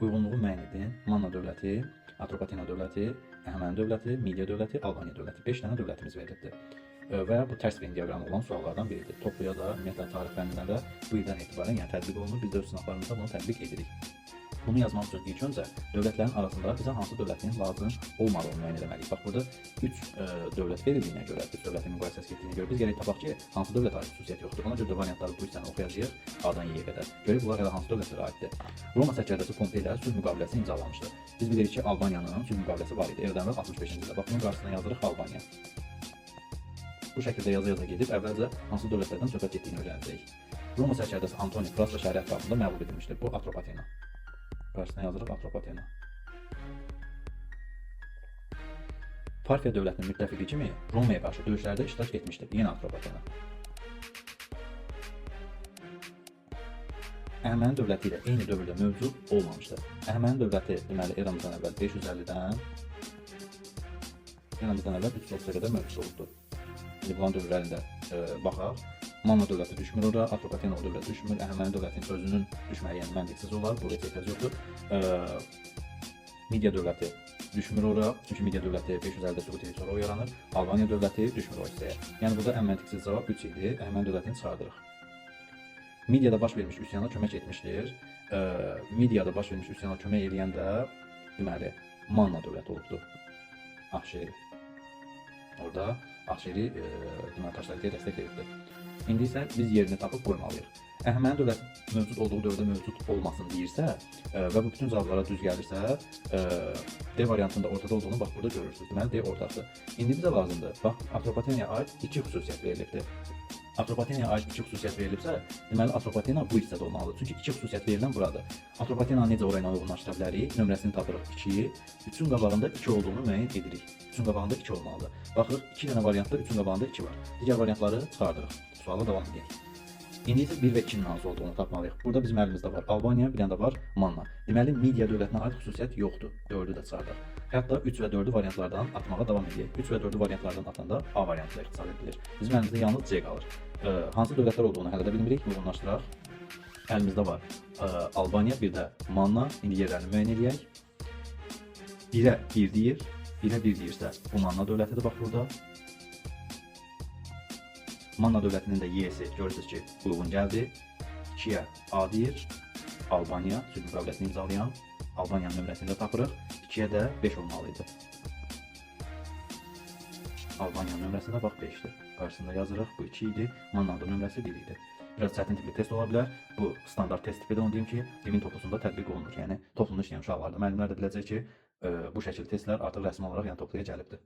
uyğunluğu müəyyən edin. Manna dövləti, Atropatena dövləti, Əhəməni dövləti, Midiya dövləti, Albaniya dövləti. 5 dənə dövlətimiz verilibdir. Və bu tərs Venn diaqramı olan suallardan biridir. Topluya da, ümumiyyətlə tarix fənnindən də bu ildən etibarən yəni tətbiq olunur. Biz də öz sınaqlarımızda bunu tətbiq edirik. Bunu yazmaq üçün ilk öncə dövlətlərin arasında bizə hansı dövlətin lazım olmadığını müəyyən etməliyik. Bax, burada 3 dövlət verildiyinə görə, 3 dövlətin müqayisəsi getdiyinə görə biz gərək tapaq ki, hansı dövlətə aid xüsusiyyət yoxdur. Ona görə də variantları bu hissəni oxuyacağıq A-dan Y-yə qədər. Görək bunlar elə hansı dövlətlərə aiddir. Roma sərkərdəsi Pompey ilə sülh müqaviləsi imzalanmışdır. Biz bilirik ki, Albaniyanın sülh müqaviləsi var idi. Eldənvər 65-ci ildə. Bax, bunun qarşısına yazırıq Albaniya. Bu şəkildə yaza-yaza gedib əvvəlcə hansı dövlətlərdən söhbət etdiyini öyrənəcəyik. Roma sərkərdəsi Antoni Fransız şəhəri ətrafında məğlub edilmişdir. Bu Atropatena. Qarşısına yazırıq Atropatena. Parfiya dövlətinin müttəfiqi kimi Romaya qarşı döyüşlərdə iştirak etmişdir. Yenə Atropatena. Əhəməni dövləti ilə eyni dövrdə mövcud olmamışdır. Əhəməni dövləti deməli eramızdan əvvəl 550-dən əvvəl 330-a qədər mövcud olubdur. Bunların dövrlərində baxaq. Manna dövləti düşmür ora, Atropatena dövləti düşmür, Əhəməni dövlətinin özünün düşməyi yəni məntiqsiz olar, bu ehtiyac yoxdur. Midiya dövləti düşmür ora, çünki Midiya dövləti 550-də süqut edib sonra o yaranır. Albaniya dövləti düşmür o hissəyə. Yəni burada ən məntiqsiz cavab 3 idi. Əhəməni dövlətini çıxardırıq. Midiyada baş vermiş üsyana kömək etmişdir. Midiyada baş vermiş üsyana kömək edən də deməli Manna dövləti olubdur. Ahşeri. Orada Ahşeri deməli Taşlarkiyə dəstək veribdir. İndi isə biz yerini tapıb qoymalıyıq. Əhəməni dövlət mövcud olduğu dövrdə mövcud olmasın deyirsə və bu bütün cavablara düz gəlirsə, D variantında ortada olduğunu bax burada görürsünüz. Deməli D ortası. İndi bizə lazımdır. Bax, Atropatenaya aid 2 xüsusiyyət verilibdir. Atropatenaya aid 2 xüsusiyyət verilibsə, deməli Atropatena bu hissədə olmalıdır. Çünki 2 xüsusiyyət verilən buradır. Atropatenanı necə ora ilə uyğunlaşdıra bilərik? Nömrəsini tapırıq 2. 3-ün qabağında 2 olduğunu müəyyən edirik. 3-ün qabağında 2 olmalıdır. Baxırıq 2 dənə variantda 3-ün qabağında 2 var. Digər variantları çıxardırıq. Suala davam edək. İndi isə 1 və 2-nin hansı olduğunu tapmalıyıq. Burada bizim əlimizdə var Albaniya, bir dənə də var Manna. Deməli, Midiya dövlətinə aid xüsusiyyət yoxdur. 4-ü də çıxardıq. Hətta 3 və 4-ü variantlardan atmağa davam edək. 3 və 4-ü variantlardan atanda A variantı ixtisar edilir. Bizim əlimizdə yalnız C qalır. Hansı dövlətlər olduğunu hələ də bilmirik, uyğunlaşdıraq. Əlimizdə var Albaniya, bir də Manna. İndi yerlərini müəyyən edək. 1-ə 1 deyir. 1-ə 1 deyirsə, bu Manna dövlətidir, bax burada. Manna dövlətinin də Y-si görürsünüz ki, uyğun gəldi. 2-yə A deyir. Albaniya sülh müqaviləsini imzalayan. Albaniyanın nömrəsini də tapırıq. 2-yə də 5 olmalıydı. Albaniyanın nömrəsi də bax 5-dir. Qarşısında yazırıq. Bu 2 idi. Mannanın nömrəsi 1 idi. Biraz çətin tipli test ola bilər. Bu standart test tipidir. Onu deyim ki, ilmin toplusunda tətbiq olunur. Yəni toplumda işləyən uşaqlarda müəllimlər də biləcək ki, bu şəkil testlər artıq rəsmi olaraq yəni topluya gəlibdir.